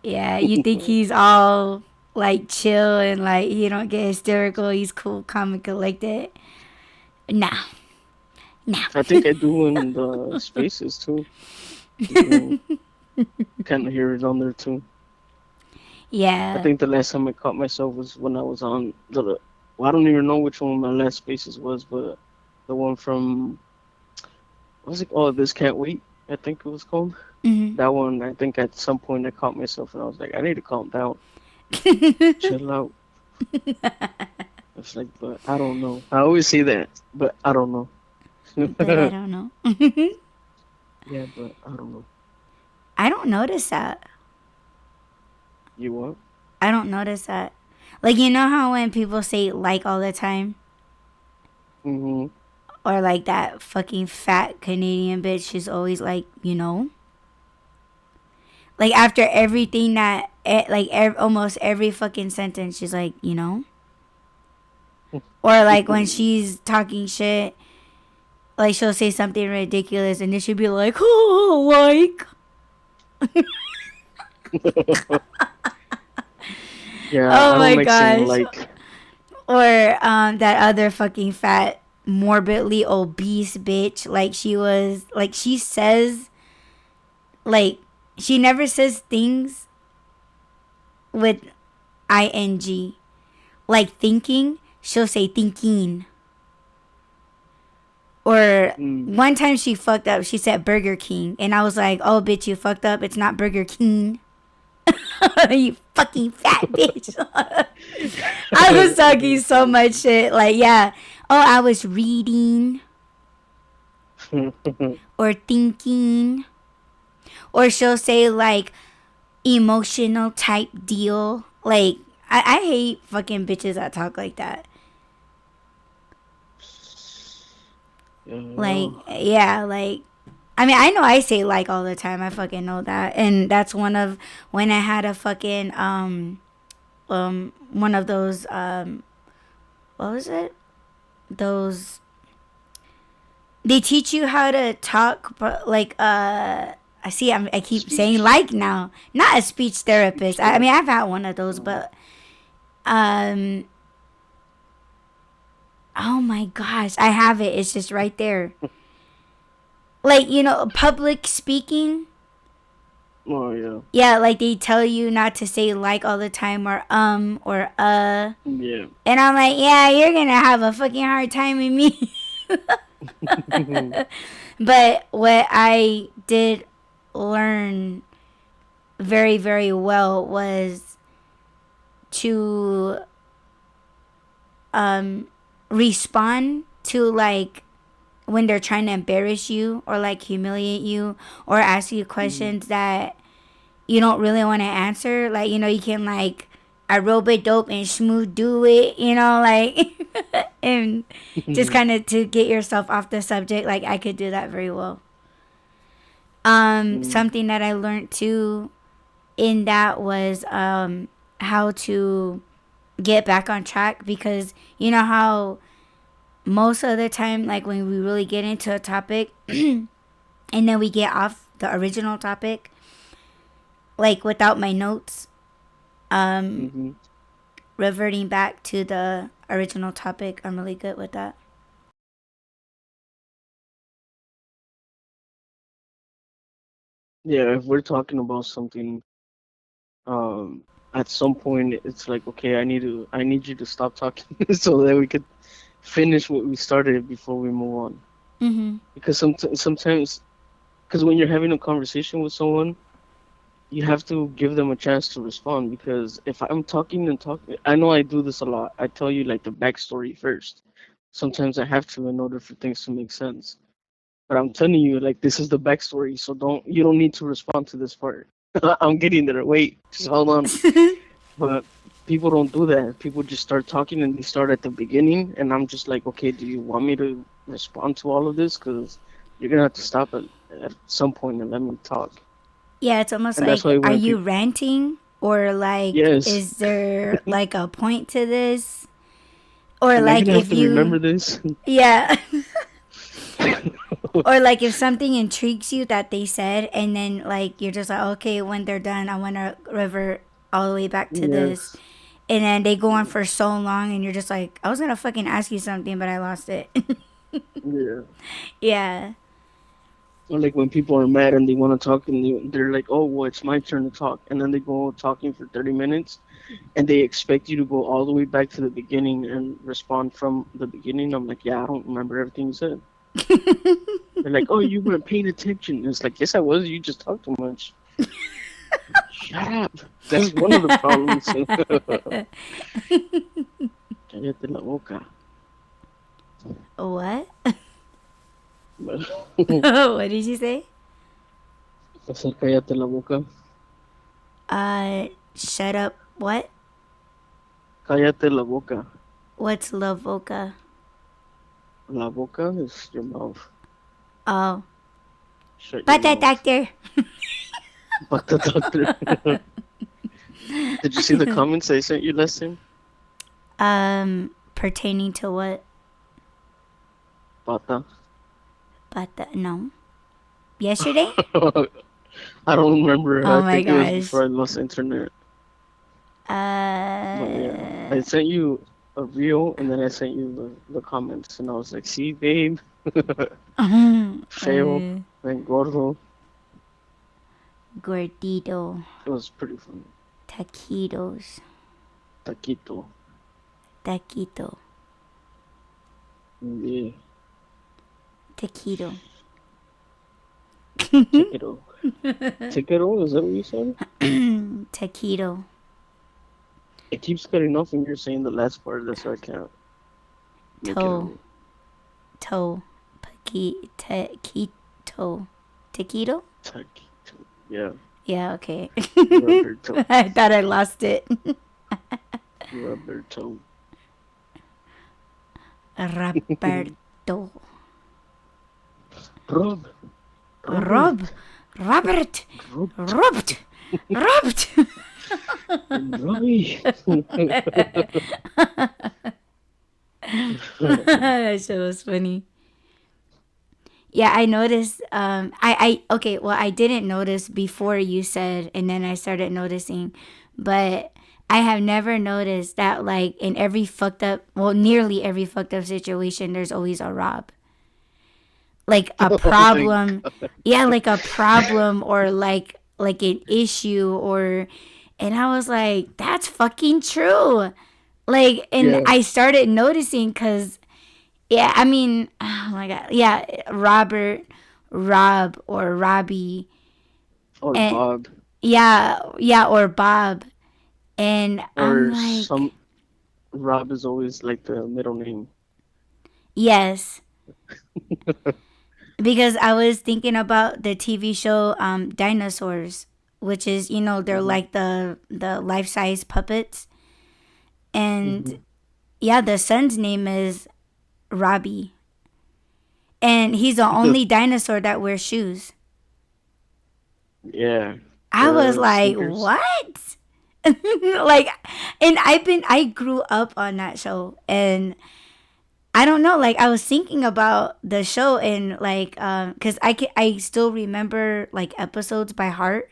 Yeah, you think he's all like chill and like he don't get hysterical. He's cool, calm, and collected. Nah, nah. I think I do in the spaces too. You can kind of hear it on there too. I Yeah. think the last time I caught myself was when I was on well, I don't even know which one of my last spaces was, but the one from, what was it? Oh, This Can't Wait, I think it was called. Hmm. That one, I think at some point I caught myself and I was like, I need to calm down, chill out. I was like, but I don't know. I always say that, but I don't know. But I don't know. Yeah, but I don't know. I don't notice that. You what? I don't notice that. Like, you know how when people say like all the time? Mm-hmm. Or like that fucking fat Canadian bitch, she's always like, you know? Like, after everything that, like, almost every fucking sentence, she's like, you know? Or like when she's talking shit, like she'll say something ridiculous and then she'll be like, oh, like. Yeah, Oh I don't my like saying gosh. like. Or that other fucking fat, morbidly obese bitch. Like she was, like she says, like she never says things with ing. Like thinking, she'll say thinking. Or Mm. one time she fucked up. She said Burger King, and I was like, "Oh, bitch, you fucked up. It's not Burger King." You fucking fat bitch. I was talking so much shit. Like, yeah. Oh, I was reading or thinking. Or she'll say, like, emotional type deal. Like, I hate fucking bitches that talk like that. Like, Yeah. yeah, like, I mean, I know I say like all the time. I fucking know that. And that's one of when I had a fucking, one of those, what was it? Those they teach you how to talk, but like I see I keep saying Speech. like now, not a speech Speech therapist. I mean therapy. I've had one of those, Oh. but um oh my gosh, I have it. It's just right there. like, public speaking. Oh yeah. Yeah, like they tell you not to say like all the time, or Yeah. and I'm like, yeah, you're gonna have a fucking hard time with me. But what I did learn very, very well was to respond to, like, when they're trying to embarrass you or like humiliate you or ask you questions that you don't really want to answer. Like, you can, like, aerobic dope and smooth do it, like, and just kind of to get yourself off the subject. Like, I could do that very well. Something that I learned too in that was how to get back on track, because you know how most of the time, like, when we really get into a topic and then we get off the original topic, like without my notes, Hmm. reverting back to the original topic, I'm really good with that. Yeah, if we're talking about something, um, at some point it's like, okay, I need you to stop talking so that we could finish what we started before we move on. Mm-hmm. Because sometimes, because when you're having a conversation with someone, you have to give them a chance to respond. Because if I'm talking and talking, I know I do this a lot. I tell you like the backstory first. Sometimes I have to in order for things to make sense. But I'm telling you, like, this is the backstory, so you don't need to respond to this part. I'm getting there. Wait, just hold on. But people don't do that. People just start talking and they start at the beginning, and I'm just like, okay, do you want me to respond to all of this? Because you're gonna have to stop at some point and let me talk. Yeah, it's almost And that's like, why are when you people, ranting, or like, yes, is there like a point to this? Or am I like gonna have if to remember you, this? yeah, or like if something intrigues you that they said, and then like you're just like, okay, when they're done, I want to revert all the way back to this. Yes. And then they go on for so long, and you're just like, I was gonna fucking ask you something, but I lost it. Yeah. Yeah. Or like when people are mad and they want to talk and they're like, oh, well, it's my turn to talk. And then they go talking for 30 minutes and they expect you to go all the way back to the beginning and respond from the beginning. I'm like, yeah, I don't remember everything you said. They're like, oh, you weren't paying attention. And it's like, yes, I was. You just talk too much. Shut up. That's one of the problems. Cállate la boca. What? But What did you say? hacer cállate la boca. Shut up. What? Cállate la boca. What's La Voca? La boca is your mouth. Oh, Shut your but that mouth. doctor. But the doctor. Did you see the comments I sent you last time? Pertaining to what? Pata. No. Yesterday? I don't remember. Oh I my think it was gosh. before I lost internet. But yeah, I Uh. sent you a reel and then I sent you the comments and I was like, see, babe, feo, uh and gordo. Gordito. It was pretty funny. Taquitos. Taquito. Taquito. Yeah. Taquito. Taquito. Taquito, is that what you said? Taquito. It keeps cutting off when you're saying the last part, that's why I can't make it Toe. out. Toe. Taquito. Taquito? Taquito. Yeah. Yeah, okay. Rubber toe. I thought I lost it. Rubber toe. Roberto. Rob. Robert. Rob. Robert. Robert. Robert. Robert. Robbie. That shit was funny. Yeah, I noticed. Okay. Well, I didn't notice before you said, and then I started noticing, but I have never noticed that, like, in every fucked up, well, nearly every fucked up situation, there's always a Rob. like a Oh my problem. God. Yeah, like a problem or like an issue or and I was like, that's fucking true. Like and Yeah. I started noticing cuz yeah, I mean, oh my god. Yeah, Robert, Rob or Robbie Or and Bob. yeah, yeah or Bob and I'm Or like, some Rob is always like the middle name. yes, because I was thinking about the TV show Dinosaurs, which is, you know, they're Hmm. like the life-size puppets. And Hmm. yeah, the son's name is Robbie. And he's the only dinosaur that wears shoes. Yeah. I was The like, sneakers. "What?" Like and I grew up on that show and I don't know, like I was thinking about the show and like cuz I still remember like episodes by heart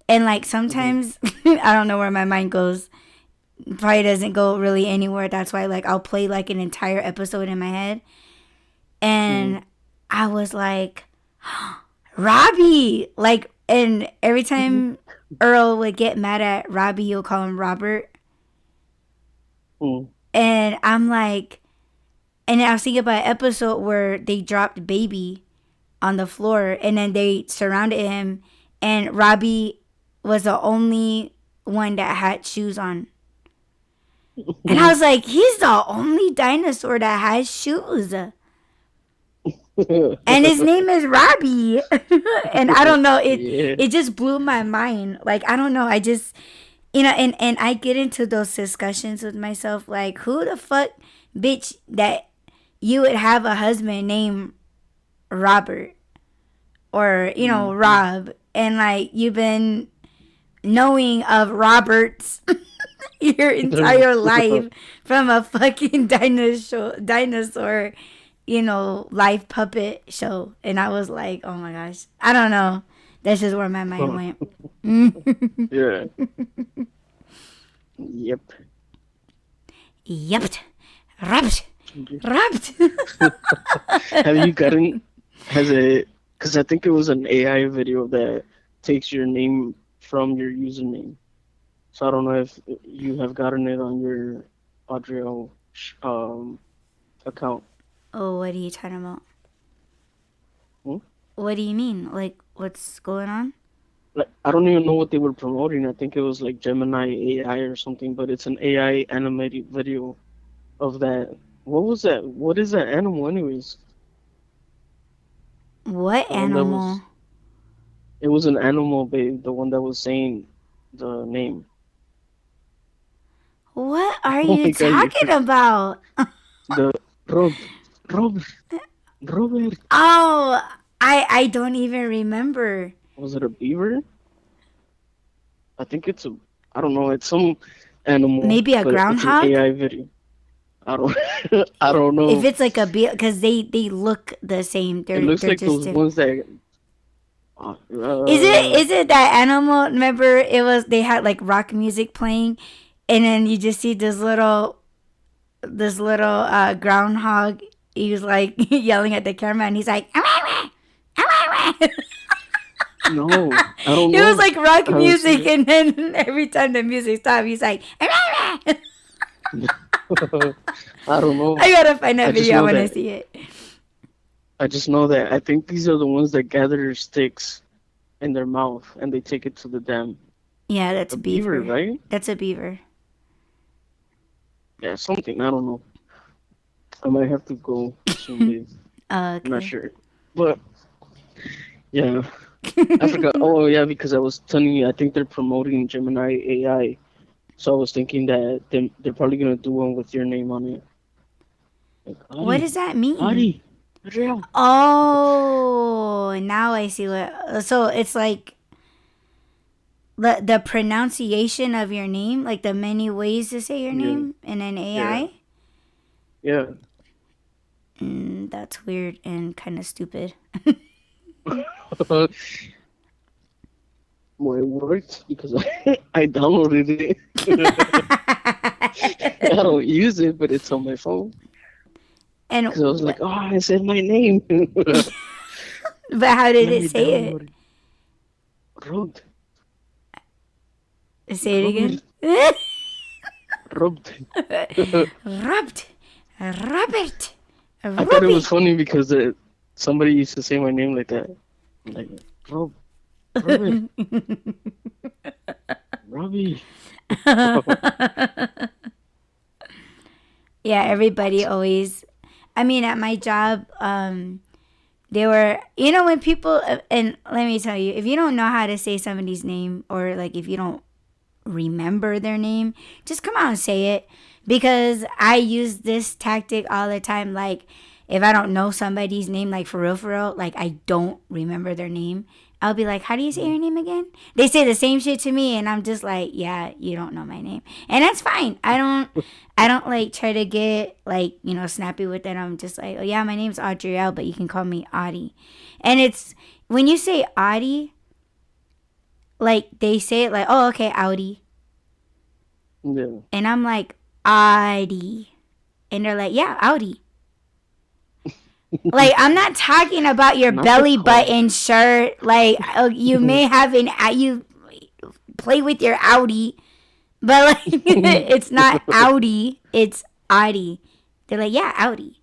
and like Hmm. sometimes I don't know where my mind goes. Probably doesn't go really anywhere. That's why like I'll play like an entire episode in my head Hmm. and I was like, Robbie, like, and every time Earl would get mad at Robbie, you'll call him Robert, Hmm. and I'm like, and I was thinking about an episode where they dropped Baby on the floor, and then they surrounded him, and Robbie was the only one that had shoes on. And I was like, he's the only dinosaur that has shoes. And his name is Robbie. And I don't know, Yeah. it just blew my mind. Like I don't know, I just you know, and I get into those discussions with myself like who the fuck bitch that you would have a husband named Robert or you know Hmm. Rob and like you've been knowing of Roberts your entire life from a fucking dinosaur you know life puppet show and I was like oh my gosh I don't know that's just where my mind went. Yeah. Yep. Yep. Rabbit. Rabbit. Have you gotten, has it, because I think it was an AI video that takes your name from your username. So I don't know if you have gotten it on your Audrey account. Oh, what are you talking about? Hmm? What do you mean? Like, what's going on? Like, I don't even know what they were promoting. I think it was like Gemini AI or something, but it's an AI animated video of that. What was that? What is that animal, anyways? What The one that animal? was, it was an animal, babe. The one that was saying the name. What are Oh you my God, you talking about? the Rob, Rob, Robert. Oh, I don't even remember. Was it a beaver? I think it's a, I don't know, it's some animal, Maybe a but it's an groundhog? AI video. I don't, I don't If know. it's like a bee, because they look the same. It They're looks like just those different. ones that, Is it that animal? Remember, it was they had like rock music playing, and then you just see this little groundhog. He was like yelling at the camera, and he's like, "Awawa, awawa." no, I don't It was know. like rock I haven't music, seen and then every time the music stopped, he's like, "Awawa." it. I don't know. I gotta find that I just video. I know wanna that. see it. I just know that. I think these are the ones that gather sticks in their mouth and they take it to the dam. Yeah, that's A a beaver, beaver. right? That's a beaver. Yeah, something. I don't know. I might have to go soon, babe. I'm not Okay. sure. But yeah, I forgot. Oh yeah, because I was telling you, I think they're promoting Gemini AI. So I was thinking that they're probably gonna do one with your name on it. Like What Adi, does that mean? Adi, Adriel. Oh, now I see what. So it's like the pronunciation of your name, like the many ways to say your Yeah, name in an yeah, AI. yeah. That's weird and kind of stupid. Well, it worked because I downloaded it. I don't use it, but it's on my phone. And Because I was like, oh, I said my name. Let but how did it me say download it. Rubbed. it? Say it again. Rubbed. Rubbed. Rubbed. Robert. I thought it was Ruby. funny because somebody used to say my name like that. Like, Rob, Robert, Robbie. Yeah, everybody What? always. I mean, at my job, they were, you know, when people, and let me tell you, if you don't know how to say somebody's name, or like if you don't remember their name, just come out and say it. Because I use this tactic all the time. Like, if I don't know somebody's name, like for real, like I don't remember their name, I'll be like, how do you say your name again? They say the same shit to me, and I'm just like, yeah, you don't know my name. And that's fine. I don't like try to get like, snappy with it. I'm just like, oh yeah, my name's Audrielle, but you can call me Audie. And it's, when you say Audie, like they say it like, oh, okay, Audi. Yeah. And I'm like, Audi. And they're like, yeah, Audi. Like, I'm not talking about your Not the belly car. button shirt. Like, you may have you play with your Audi, but like, it's not Audi, it's Audi. They're like, yeah, Audi.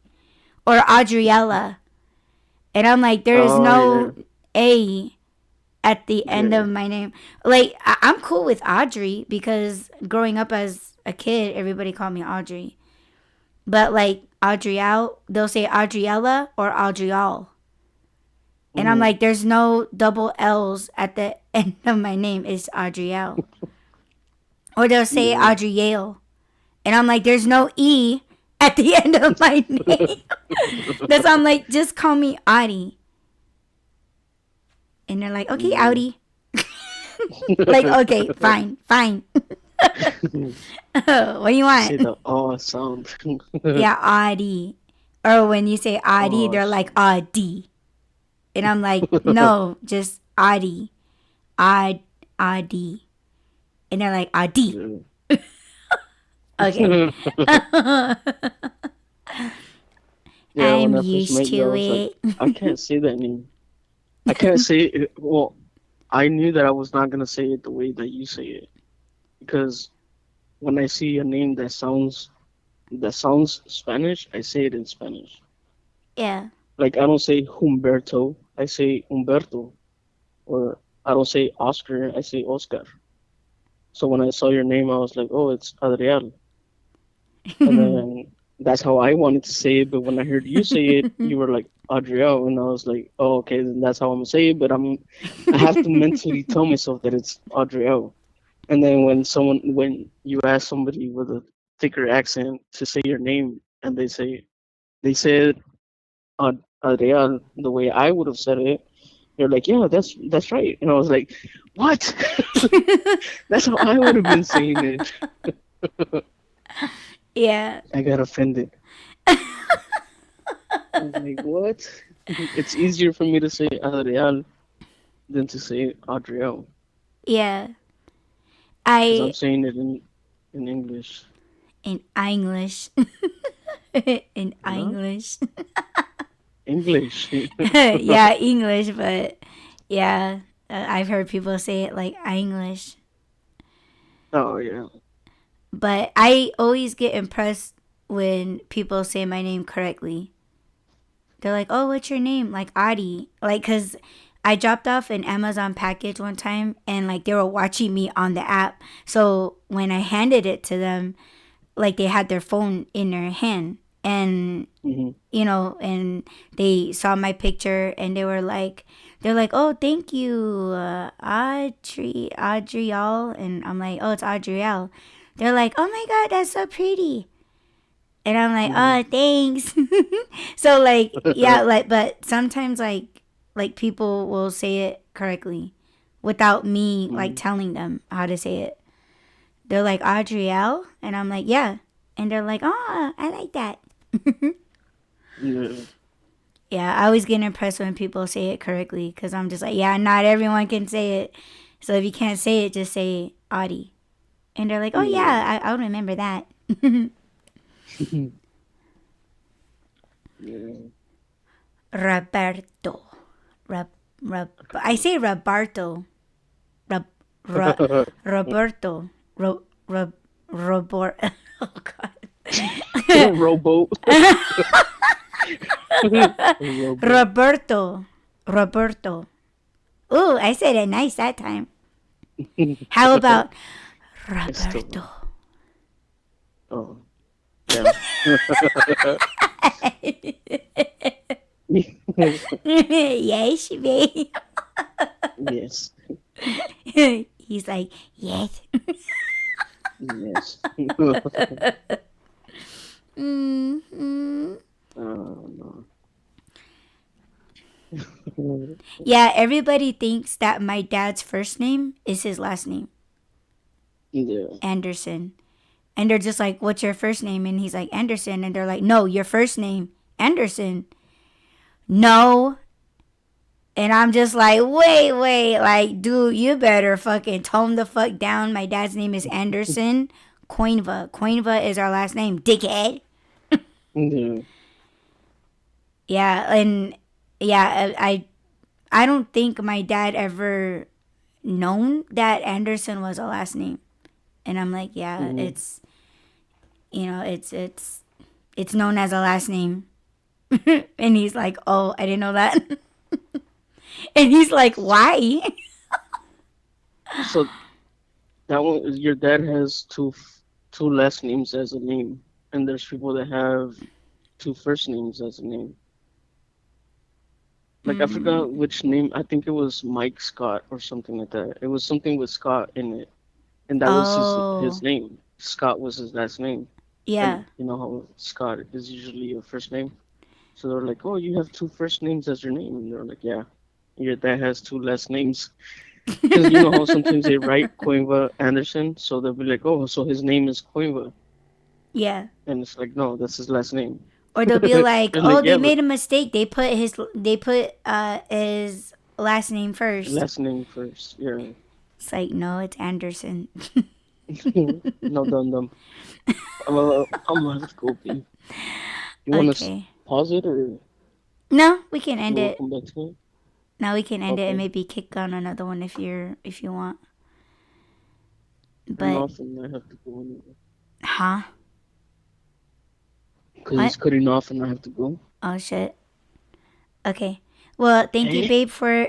Or Adriella. And I'm like, there is Oh yeah, no A at the end yeah. of my name. Like, I'm cool with Audrey because growing up as a kid, everybody called me Audrey. But like Audrielle, they'll say Audriella or Audrielle. And I'm Mm-hmm. like, there's no double L's at the end of my name. It's Audrielle. Or they'll say Yeah. Audrielle. And I'm like, there's no E at the end of my name. That's why I'm like, just call me Audie. And they're like, okay, Yeah. Audie. Like, okay, fine, fine. What do you Say want? the oh sound. Yeah, Audie. Or when you say Audie, Oh they're like, sound. Audie. And I'm like, no, just Audie. Aud, Audie. And they're like, Audie. Yeah. Okay. Yeah, when I'm I first used met you, I to was like, it. I can't say that name. I can't say it. Well, I knew that I was not gonna say it the way that you say it because when I see a name that sounds Spanish, I say it in Spanish. Yeah. Like I don't say Humberto, I say Humberto, or I don't say Oscar, I say Oscar. So when I saw your name, I was like, oh, it's Adriel, and then that's how I wanted to say it. But when I heard you say it, you were like Adriel, and I was like, oh, okay, then that's how I'm gonna say it. But I have to mentally tell myself that it's Adriel. And then when you ask somebody with a thicker accent to say your name, and they said Adriel the way I would have said it, they're like, yeah, that's right. And I was like, what? That's how I would have been saying it. Yeah. I got offended. I was like, what? It's easier for me to say Adriel than to say Adriel Yeah. because I'm I, saying it in English. in English. In Huh? English. English. Yeah, English, but yeah, I've heard people say it like English. Oh yeah. But I always get impressed when people say my name correctly. They're like, "Oh, what's your name?" Like Adi. Like, cause I dropped off an Amazon package one time, and like they were watching me on the app. So when I handed it to them, like they had their phone in their hand, and Hmm. and they saw my picture, and they're like, "Oh, thank you, Audrielle," and I'm like, "Oh, it's Audrielle." They're like, "Oh my God, that's so pretty." And I'm like, Hmm. oh, thanks. So like, yeah, like, but sometimes like people will say it correctly without me like Hmm. telling them how to say it. They're like Audrielle, and I'm like, yeah, and they're like, oh, I like that. Yeah. Yeah, I always get impressed when people say it correctly because I'm just like, yeah, not everyone can say it. So if you can't say it, just say Audi. And they're like, oh Yeah. yeah, I'll remember that. Yeah. Roberto. I say Roberto. Rob, Ro, Roberto. Ro, Ro, Robor. Oh God. Rowboat. Rowboat. Roberto. Roberto. Ooh, I said it nice that time. How about Esto. Roberto? Oh, yeah. Yes, babe. Yes. He's like, yes. Yes. Mm-hmm. No. Yeah, everybody thinks that my dad's first name is his last name, Yeah. Anderson. And they're just like, what's your first name? And he's like, Anderson. And they're like, no, your first name, Anderson. No. And I'm just like, wait. Like, dude, you better fucking tone the fuck down. My dad's name is Anderson Coinva. Coinva is our last name, dickhead. Yeah. Yeah. And yeah, I don't think my dad ever known that Anderson was a last name. And I'm like, yeah, Mhm. it's known as a last name. And he's like, oh, I didn't know that. And he's like, why? So that one, your dad has two last names as a name, and there's people that have two first names as a name. Like I forgot Mm, which name. I think it was Mike Scott or something like that. It was something with Scott in it, and that was his oh, name. Scott was his last name, yeah. and you know how Scott is usually your first name. So they're like, "Oh, you have two first names as your name," and they're like, "Yeah, your dad has two last names." Because you know how sometimes they write Coinva Anderson, so they'll be like, "Oh, so his name is Coinva," Yeah. and it's like, "No, that's his last name." Or they'll be like, You're oh, like, they "Yeah, but made a mistake. They put his last name first. last name first." Yeah. It's like, no, it's Anderson. No, dumb. I'm gonna have to go pee. You want to Okay. pause it or No, we can you end want to it. come back to it? Now we can end it and Okay. maybe kick on another one if you want. Turn But off and I have to go anyway. huh? Because What? it's cutting off and I have to go. Oh shit. Okay. Well, thank you, Eh? babe, for.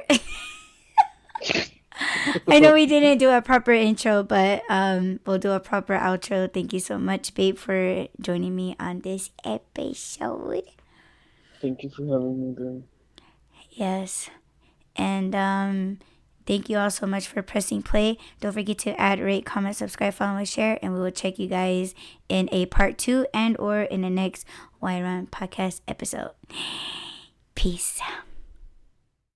I know we didn't do a proper intro, but we'll do a proper outro. Thank you so much, babe, for joining me on this episode. Thank you for having me there. Yes. And thank you all so much for pressing play. Don't forget to add, rate, comment, subscribe, follow, and share. And we will check you guys in a part 2 and or in the next Why Run podcast episode. Peace.